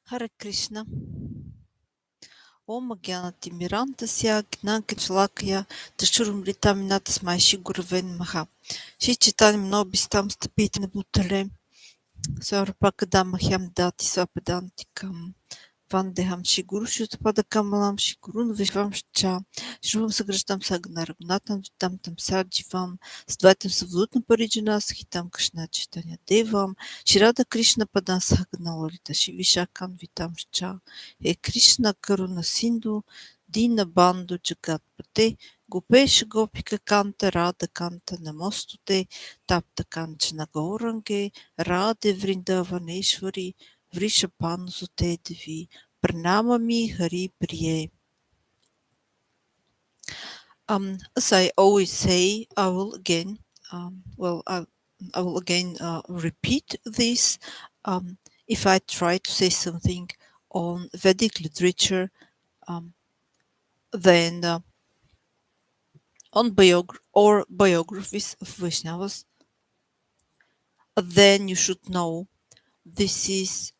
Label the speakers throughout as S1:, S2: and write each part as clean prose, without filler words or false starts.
S1: Hare Krishna. Om Gyanati Mirantasya Gnankinchalakaya Tashurumritaminatas Maishi Guruven Maha. Shi Chitanam Nobistam Stapitin Butale Saurpakadamahyam Dati Swapadantikam. Vandeham Shiguru Shutpadakamalam Shigurun Vishvamscha Shruvam Sagrashtam Sagnaragnatam Tam Tam Sarjivam Sdvatam Savlutna Parijana Hitam Krishna Chaitanya Devam Shirada Krishna Padan Sagnalorita Shivishakam Vitamscha He Krishna Karuna Sindhu Dina Bandhu Jagatpate Gopesh Gopika Kanta Radha Kanta Namostute Tapta Kanchana Gaurange Radhe Vrindavaneshwari Vrishabhanusute Devi Pranamami Hari Priye. As I always say, I will again, I will again repeat this. If I try to say something on Vedic literature, then on biographies of Vaishnavas, then you should know this is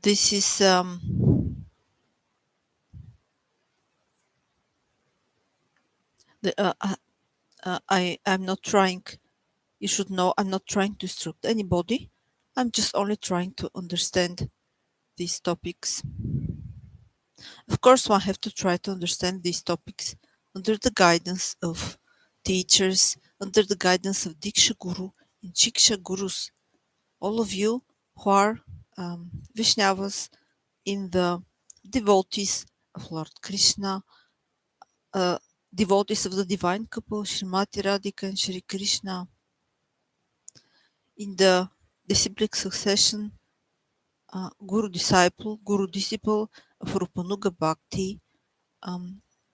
S1: this is the I'm not trying. You should know I'm not trying to instruct anybody. I'm just only trying to understand these topics. Of course, one have to try to understand these topics under the guidance of teachers, under the guidance of Diksha Guru and Shiksha Gurus. All of you who are Vishnavas in the devotees of Lord Krishna, uh, devotees of the divine couple, Srimati Radhika and Shri Krishna, in the disciplic succession, Guru disciple, Guru disciple of Rupanuga Bhakti.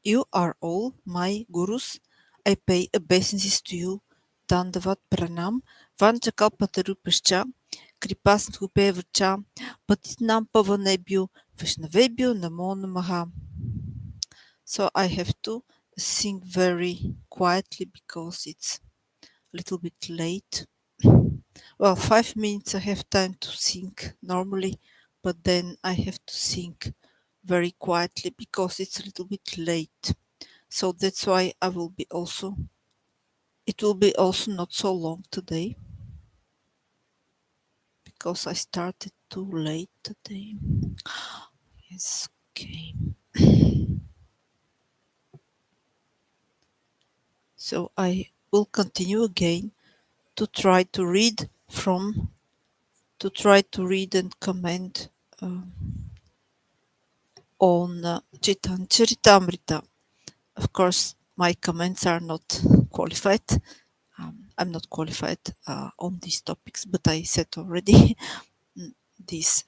S1: You are all my gurus. I pay obeisances to you. Dandavat Pranam, Vanchakalpatarupascha, Kripasnubhevcha, Patitnam Pavanebhyo, Vaishnavebhyo Namo Namaha. So I have to sing very quietly because it's a little bit late. Well, 5 minutes I have time to think normally, but then I have to think very quietly because it's a little bit late. So that's why it will be also not so long today because I started too late today. Yes, okay. So I will continue again to try to read and comment on Caritamrta. Of course, my comments are not qualified. I'm not qualified on these topics, but I said already this.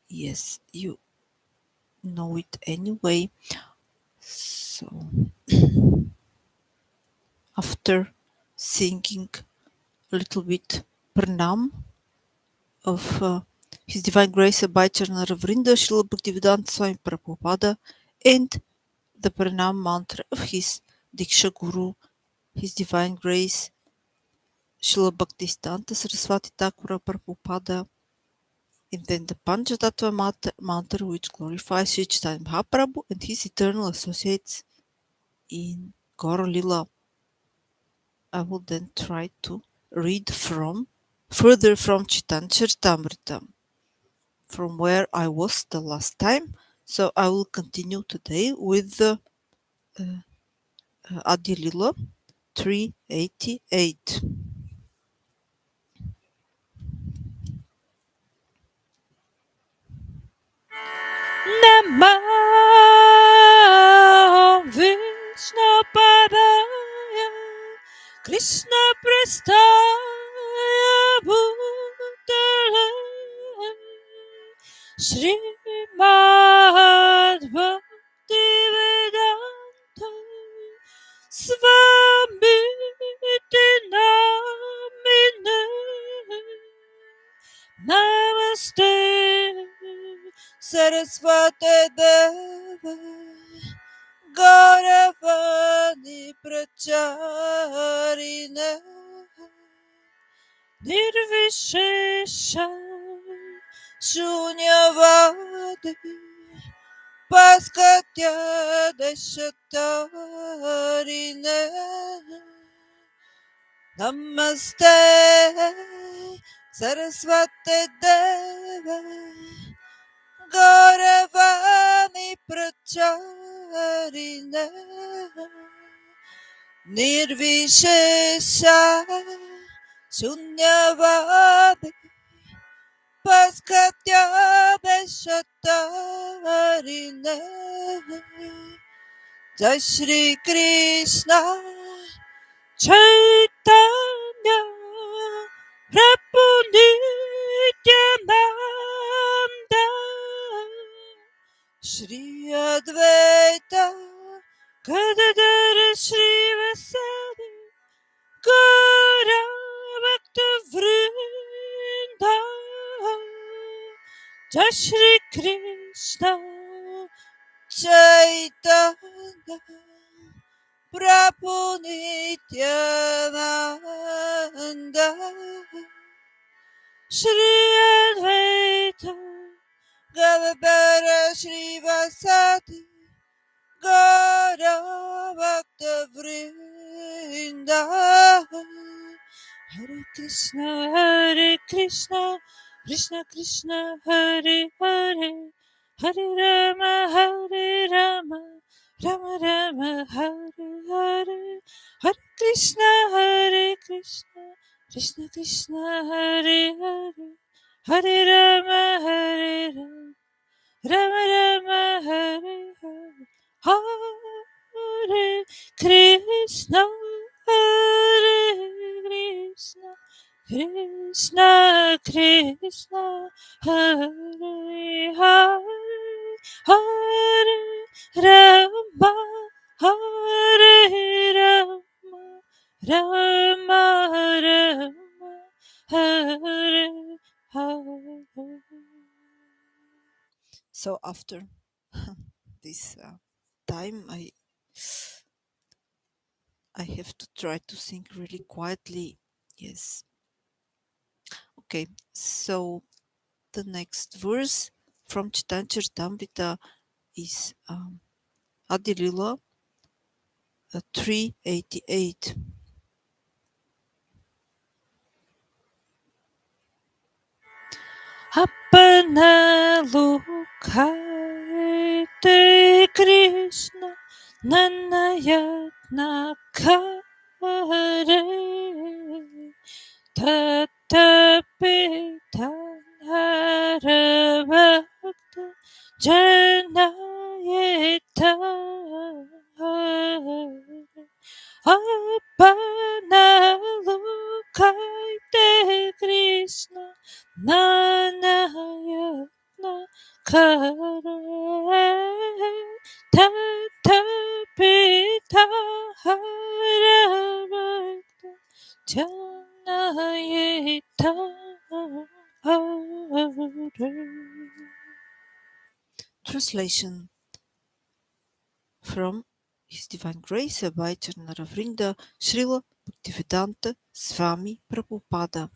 S1: Yes, you know it anyway. So after singing a little bit Pranam of His Divine Grace Abhayacharana Ravrinda Srila Bhaktivedanta Swami Prabhupada and the Pranam mantra of his Diksha Guru, His Divine Grace Srila Bhaktisiddhanta Saraswati Thakura Prabhupada, and then the Panchatattva mantra which glorifies Sri Chaitanya Mahaprabhu and his eternal associates in Gaura Lila. I will then try to read further from Chaitanya Charitamrta, from where I was the last time. So I will continue today with the Adi Lila 388. Namo Vishnu Padaya Krishna Prestaya Bhutale Srimad Bhakti Vedanta Swami Namine Namaste Saraswati Deva Gauravani Pracharine Nirvishesha Shunyavadi Paskatya Deshatarine Namaste Saraswati Deve Gauravani Pracharine Nirvishesha Shunyavadi Paskatya Deshatarine Jai Shri Krishna Caitanya Prabhu Nityananda Shri Advaita Gadadara Srivasadi Gaura Bhakta Vrinda Jai Shri Krishna Chaitanya Prabhu Nityananda Shri Advaita Gadadara Srivasadi Gaura Bhakta Vrinda Hare Krishna Krishna Krishna Hare Hare Hare Rama Rama Rama Hare Hare Hare Krishna Krishna Krishna Hare Hare Hare Rama Rama Rama Rama Hare Hare Hare Krishna Krishna Krishna Krishna Hare Hare Hare Rama Hare Rama Rama Rama Hare Hare. So after this time, I have to try to sing really quietly. Yes. Okay. So the next verse from Caitanya Charitamrta is Adi Lila 388. अपना लुकायते कृष्ण नन्नयत्न करे तथापि धनहरभक्त जनयेता अपना लुकायते Krishna Nanayatna Kare Tatapita Haravakta Janayita Translation from His Divine Grace by Caritamrta Srila Bhaktivedanta Swami Prabhupada.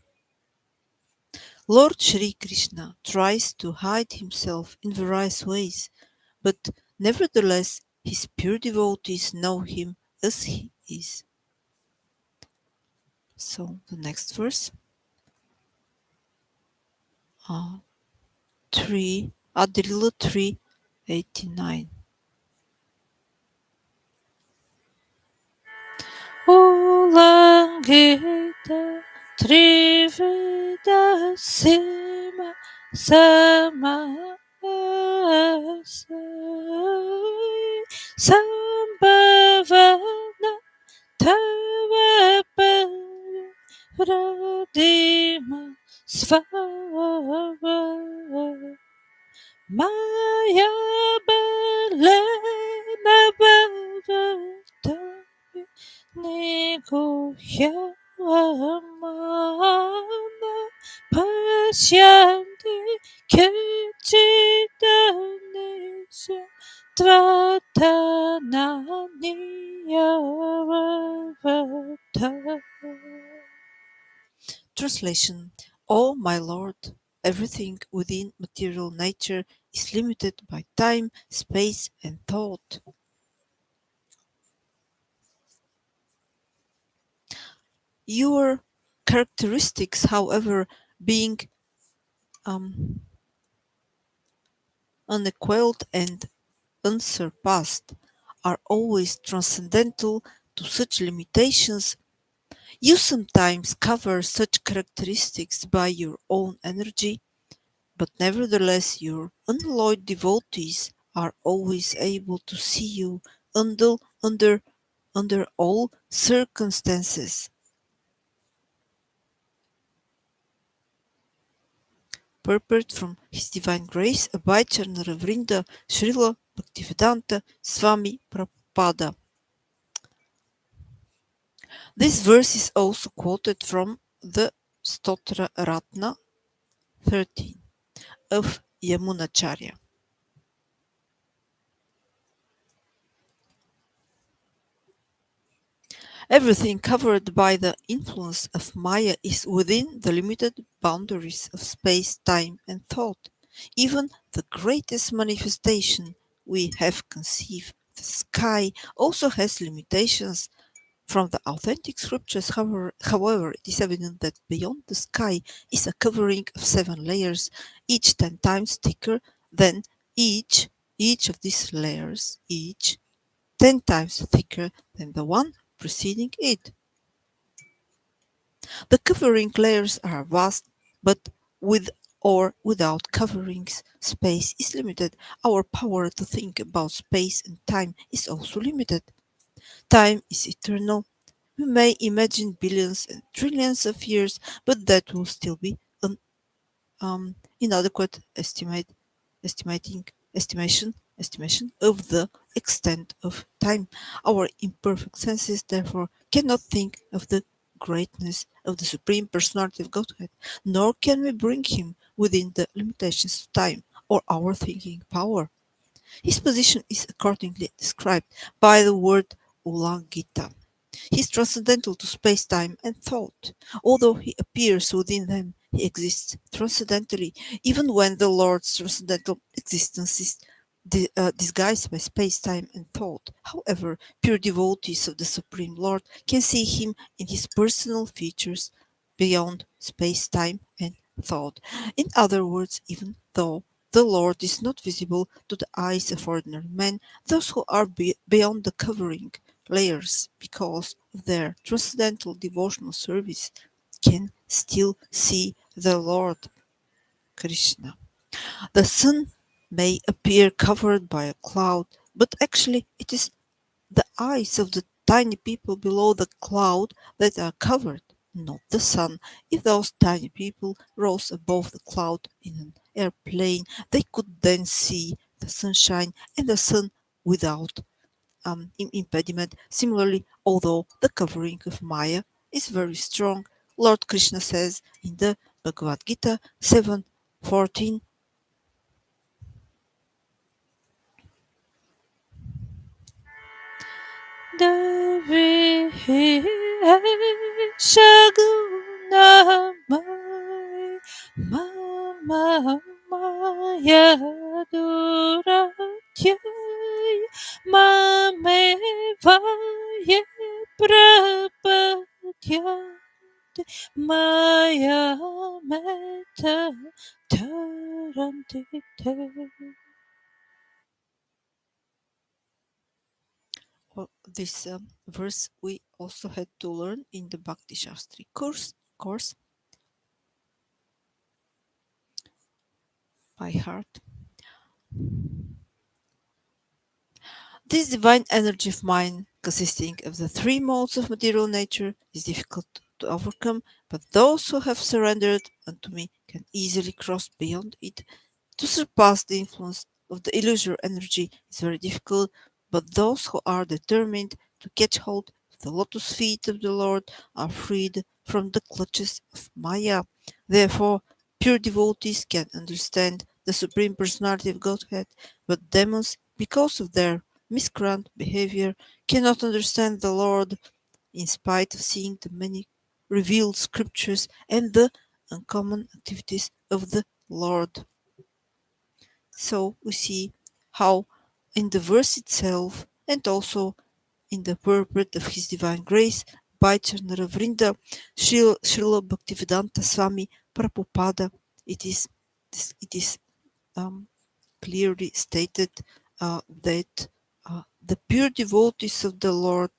S1: Lord Shri Krishna tries to hide himself in various ways, but nevertheless his pure devotees know him as he is. So the next verse, 389. Ulangita Triveda Sima Samasai Sambhavana Tava Pradima Svava Maya Balena Bhavatavi Niguhyamana Pashyanti Kechitanisha Tvatananiyavata. Translation: O my Lord, everything within material nature is limited by time, space, and thought. Your characteristics, however, being um, unequaled and unsurpassed, are always transcendental to such limitations. You sometimes cover such characteristics by your own energy, but nevertheless your unalloyed devotees are always able to see you under, under, under all circumstances. Purport from His Divine Grace, Abhayacharna Ravrinda Srila Bhaktivedanta Swami Prabhupada. This verse is also quoted from the Stotra Ratna 13 of Yamunacharya. Everything covered by the influence of Maya is within the limited boundaries of space, time, and thought. Even the greatest manifestation we have conceived, the sky, also has limitations. From the authentic scriptures, however, it is evident that beyond the sky is a covering of 7 layers, each 10 times thicker than each, each of these layers, each 10 times thicker than the one preceding it. The covering layers are vast, but with or without coverings, space is limited. Our power to think about space and time is also limited. Time is eternal. We may imagine billions and trillions of years, but that will still be an inadequate estimating estimation of the extent of time. Our imperfect senses therefore cannot think of the greatness of the Supreme Personality of Godhead, nor can we bring him within the limitations of time or our thinking power. His position is accordingly described by the word Ulangita. He is transcendental to space-time and thought. Although he appears within them, he exists transcendentally, even when the Lord's transcendental existence is disguised by space-time and thought. However, pure devotees of the Supreme Lord can see him in his personal features beyond space-time and thought. In other words, even though the Lord is not visible to the eyes of ordinary men, those who are beyond the covering layers because of their transcendental devotional service can still see the Lord Krishna. The sun may appear covered by a cloud, but actually it is the eyes of the tiny people below the cloud that are covered, not the sun. If those tiny people rose above the cloud in an airplane, they could then see the sunshine and the sun without impediment. Similarly, although the covering of Maya is very strong, Lord Krishna says in the Bhagavad Gita 7:14, Devi Shagunamai Mama Maya Duratyai Mame Vaye Prapadyante Maya Meta Tarantite. Well, this verse we also had to learn in the Bhakti Shastri course by heart. This divine energy of mine, consisting of the 3 modes of material nature, is difficult to overcome, but those who have surrendered unto me can easily cross beyond it. To surpass the influence of the illusory energy is very difficult, but those who are determined to catch hold of the lotus feet of the Lord are freed from the clutches of Maya. Therefore, pure devotees can understand the Supreme Personality of Godhead, but demons, because of their miscreant behavior, cannot understand the Lord in spite of seeing the many revealed scriptures, and the uncommon activities of the Lord. So we see how in the verse itself and also in the purport of His Divine Grace by Vrinda Srila Bhaktivedanta Swami Prabhupada, it is it is clearly stated that the pure devotees of the Lord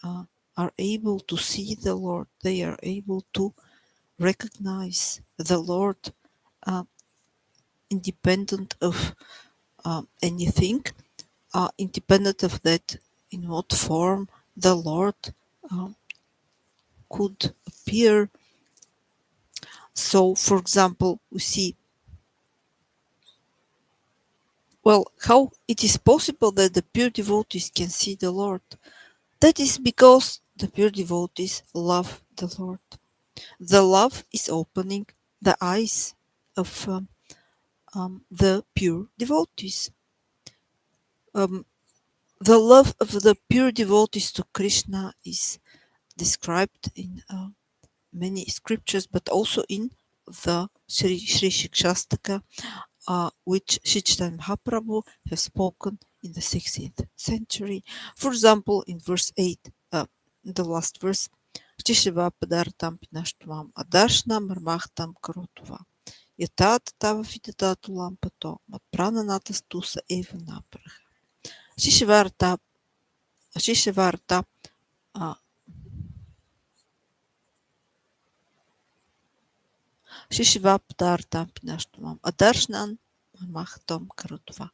S1: uh, are able to see the Lord. They are able to recognize the Lord uh, independent of anything, independent of that in what form the Lord uh, could appear. So, for example, we see, well, how it is possible that the pure devotees can see the Lord. That is because the pure devotees love the Lord. The love is opening the eyes of the pure devotees. Um, the love of the pure devotees to Krishna is described in many scriptures, but also in the Sri Shikshastaka, which Sri Chaitanya Mahaprabhu has spoken in the 16th century. For example, in verse 8, the last verse, Shiva Padartam Pinashtuam Adarshna Marmachtam Karotova. Yatata Tava Vidatu Lampato, Matprananata Stusa Eva Napraha. Shishivarta, Shishivarta, Shishivaptartam Pinashtuam Adarshnan Marmachtam Karotova.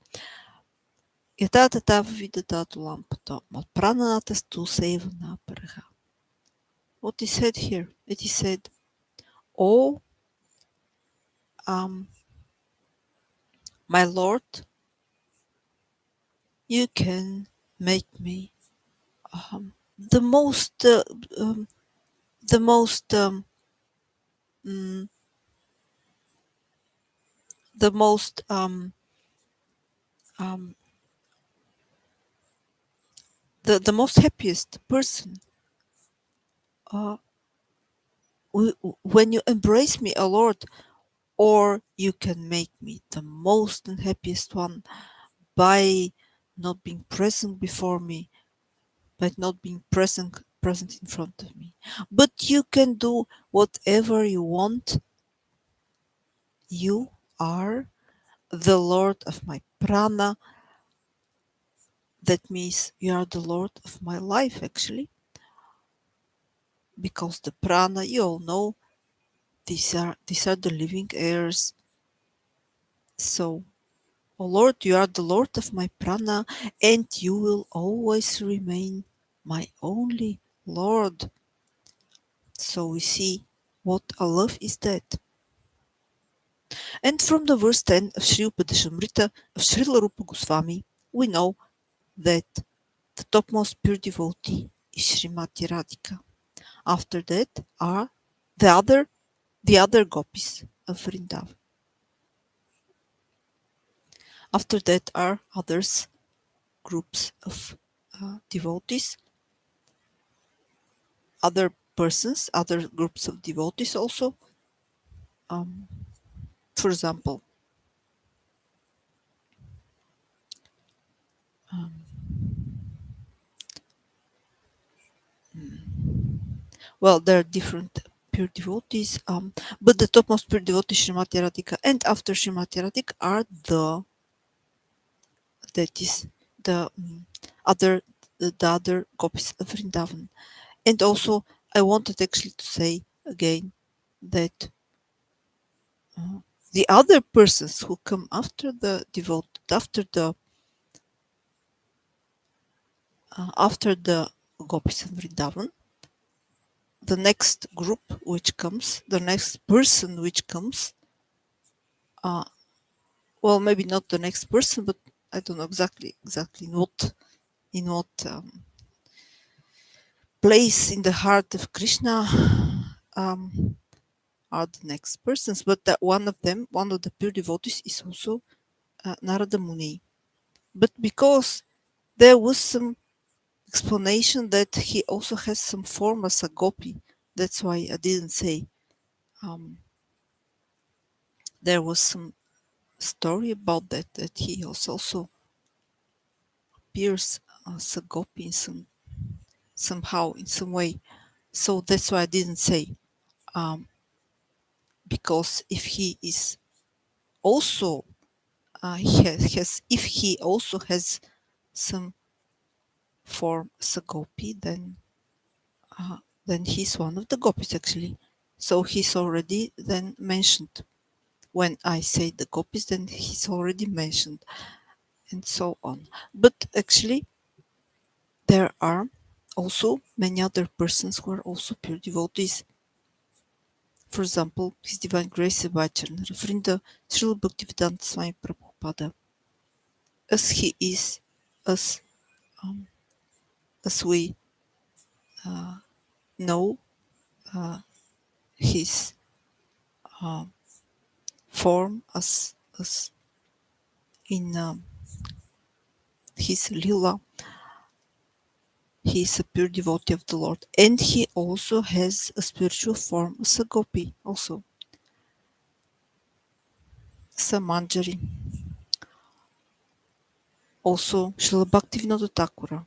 S1: Yatata Tava Vidatu Lampato, Matprananata Stusa Eva Napraha. What is said here? It is said, "Oh, um, my Lord, you can make me the most, the most, mm, the most, um, the most happiest person. Uh, when you embrace me, O Lord, or you can make me the most unhappiest one by not being present before me, by not being present in front of me. But you can do whatever you want. You are the Lord of my prana. That means you are the Lord of my life, actually, because the prana, you all know, these are the living airs. So, O Lord, you are the Lord of my prana, and you will always remain my only Lord. So we see what a love is that. And from the verse 10 of Sri Upadeshamrita of Srila Rupa Goswami, we know that the topmost pure devotee is Srimati Radhika. After that are the other gopis of Vrindavan. After that are others groups of devotees, other persons, other groups of devotees also. Um, for example, well, there are different pure devotees, but the topmost pure devotee is Srimati Radhika, and after Srimati Radhika are that is the other the other gopis of Vrindavan. And also, I wanted actually to say again that the other persons who come after the devoted, after the gopis of Vrindavan, the next group which comes, the next person which comes, uh, well, maybe not the next person, but I don't know exactly in what place in the heart of Krishna um, are the next persons. But that one of them, one of the pure devotees, is also Narada Muni. But because there was some explanation that he also has some form as a gopi, That's why I didn't say there was some story about that he also appears as a gopi in somehow in some way. So that's why I didn't say um, because if he is also if he also has some form as a gopi, uh, then he's one of the gopis actually. So he's already then mentioned. When I say the gopis, then he's already mentioned, and so on. But actually, there are also many other persons who are also pure devotees. For example, His Divine Grace Bhacharna Vrinda Srila Bhaktivedanta Swami Prabhupada, as he is, as um, as we know, his form as in his Lila, he is a pure devotee of the Lord, and he also has a spiritual form as a gopi, also Samanjari. Also, Srila Bhaktivinoda Thakura,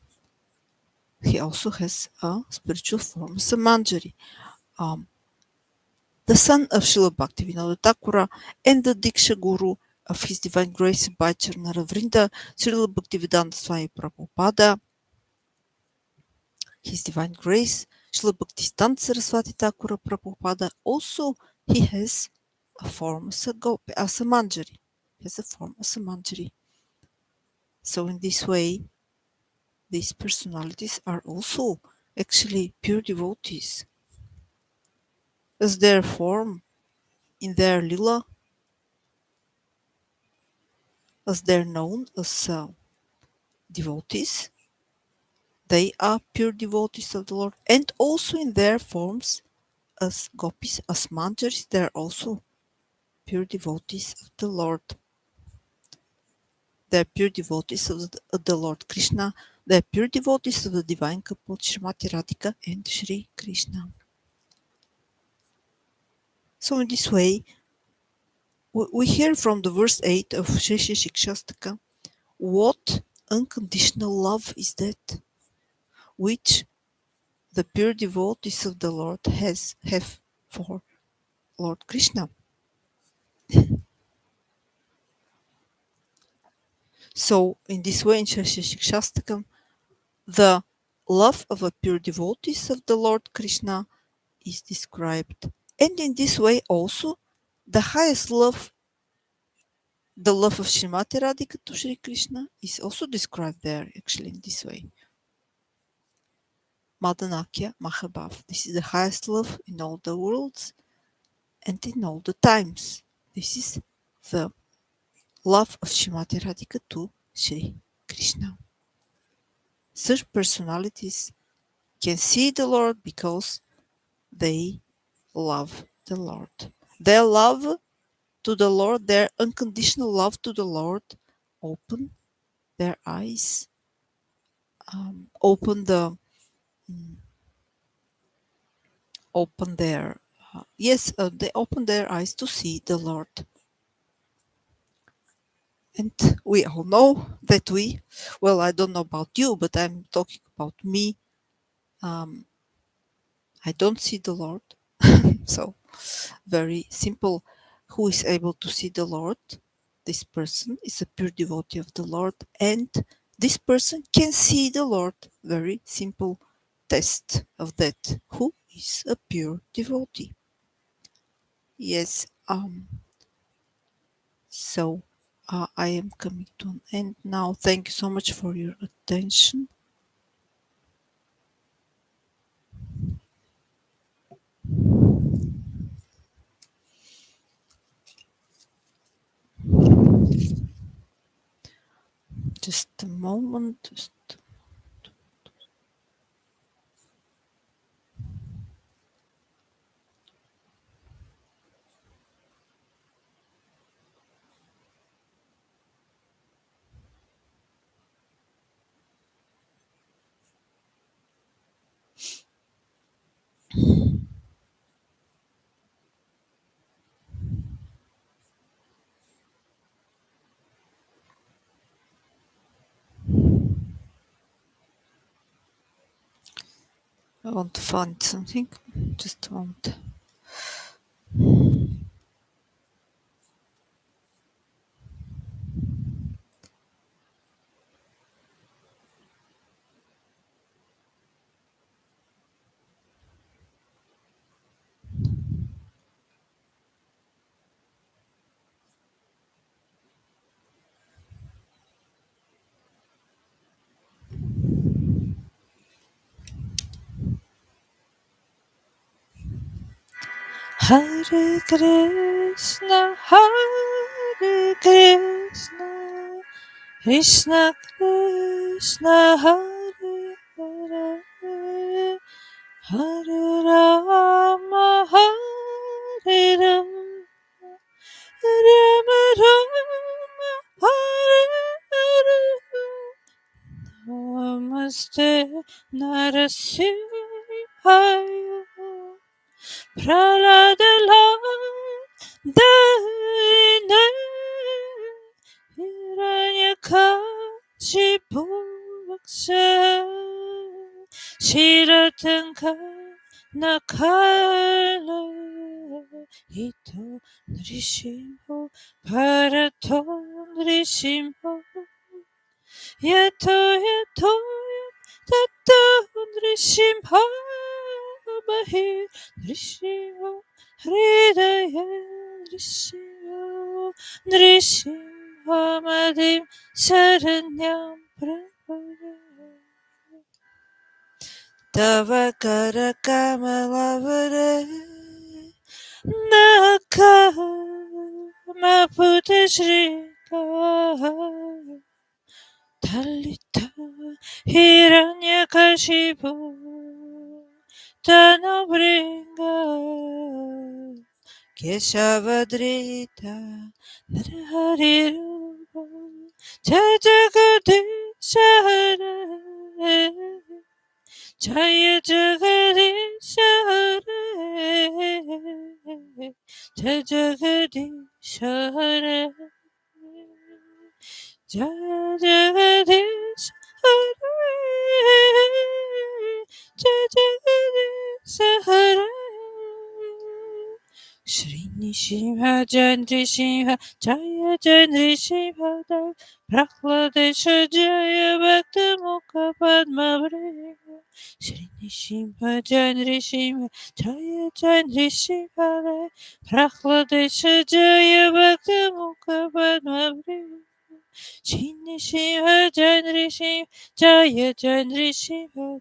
S1: he also has a spiritual form as a Manjari. Um, the son of Srila Bhaktivinoda Thakura and the Diksha Guru of His Divine Grace Bhacharna Vrinda, Srila Bhaktivedanta Swami Prabhupada, His Divine Grace, Srila Bhaktisiddhanta Saraswati Thakura Prabhupada, also he has a form as a gopi, as a Manjari. He has a form as a Manjari. So in this way, these personalities are also actually pure devotees. As their form in their lila, as they're known as devotees, they are pure devotees of the Lord, and also in their forms as gopis, as manjaris, they're also pure devotees of the Lord. They're pure devotees of the Lord Krishna. They're pure devotees of the divine couple Srimati Radhika and Shri Krishna. So in this way, we hear from the verse 8 of Shri Shikshastaka, what unconditional love is that which the pure devotees of the Lord have for Lord Krishna. So in this way, in Shri Shikshastakam, the love of the pure devotees of the Lord Krishna is described. And in this way also, the highest love, the love of Srimati Radhika to Shri Krishna, is also described there, actually, in this way. Madanakya Mahabhav. This is the highest love in all the worlds and in all the times. This is the love of Srimati Radhika to Shri Krishna. Such personalities can see the Lord because they love the Lord. Their love to the Lord, their unconditional love to the Lord, open their eyes, open the open their they open their eyes to see the Lord. And we all know that I don't know about you, but I'm talking about me. I don't see the Lord. So, very simple. Who is able to see the Lord? This person is a pure devotee of the Lord, and this person can see the Lord. Very simple test of that. Who is a pure devotee? Yes, so I am coming to an end now. Thank you so much for your attention. Just a moment. I want to find something. Just a moment. Hare Krishna, Hare Krishna, Krishna Krishna, Hare Hare, Hare Rama, Hare Rama, Rama Rama, Hare Hare. Namaste Narasimhaya, Praladala Dine, Hiranyakashipu Vaksha, Shiratanka Nakala, Ito Nrishimho, Parato Nrishimho, Yato Yato Tato Nrishimho, Bahir Nrishimho, Hridaya Nrishimho, Nrishimho Madim Saranyam Prabhu. Tava Karakamalabare Nakama Puteshrika Talita Hiranyakashipu Tanabringa Keshavadrita Naraharirupa Jajagadishara Jaya Jagadish Hare, Jaya Jagadish Hare, Jaya Jagadish Hare, Jaya Jagadish Hare. Shri Nishimha Jandri Shimha Jaya Jandri Shimha Prahlade Jaya Bhakta Mukha Padma Vrega Shri Nishimha Jandri Shimha Jaya Jandri Shimha Prahlade Jaya Bhakta Mukha Padma Vrega Shri Nishimha Jandri Shimha Jaya Jandri Shimha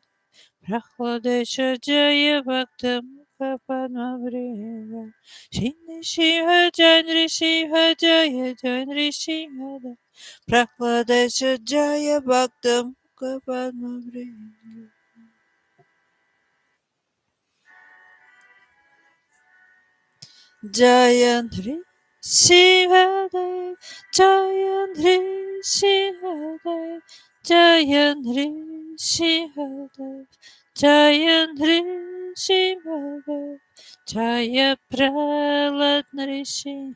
S1: Prahlade Jaya Bhakta Mukha Padma Vrega Shri Shiva Jandri Shiva Jaya Jandri Shiva Prahladesh Jaya Bhakta Mukha Padma Vrega Jayandri Shiva Dev Jayandri Shiva Dev Jayandri Shiva Dev Jayandri Shiva Dev Jaya Prahlad Nrisimha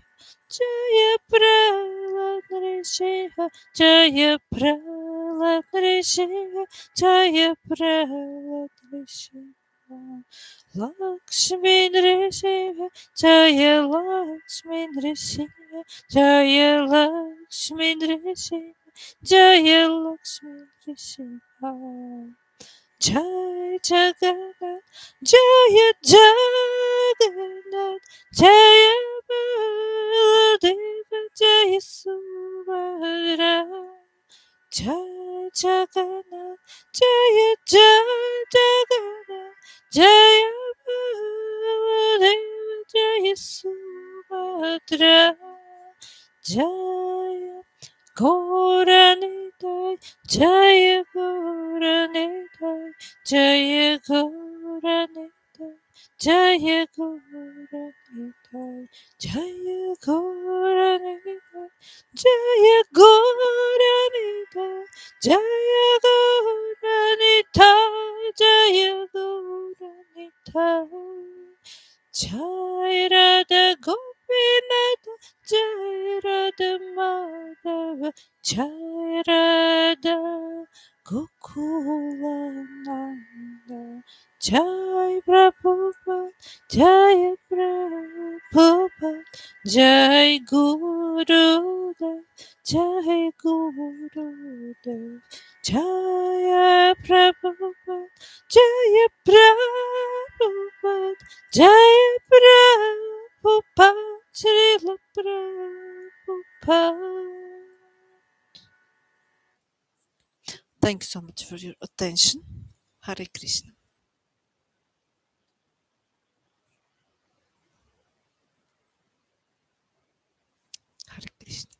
S1: Jaya Prahlad Nrisimha Jaya Prahlad Nrisimha Jaya Prahlad Nrisimha Lakshmi Nrisimha Jaya Lakshmi Nrisimha Jaya Lakshmi Nrisimha Jaya Lakshmi Nrisimha Jai Jagannath, Jaya Jagannath, Jaya Baladeva, Jaya Subhadra. Jai Jagannath, Jaya Jagannath, Jaya Baladeva, Jaya Subhadra. Jaya Gauranitai, Jaya Gauranitai, Jaya Gauranitai, Jaya Gauranitai, Jaya Gauranitai, Jaya Gauranitai, Jaya Gauranitai, Jaya Gauranitai. Jai Radha Gopinath, Jai Radha Madhava, Jai Radha Gokula Nanda, Jai Prabhupada, Jai Prabhupada, Jai Gurudev, Jai Gurudev, Jai Prabhupada, Jai Prabhupada, Jai Prabhupada, Srila Prabhupada. Thank you so much for your attention. Hare Krishna. Hare Krishna.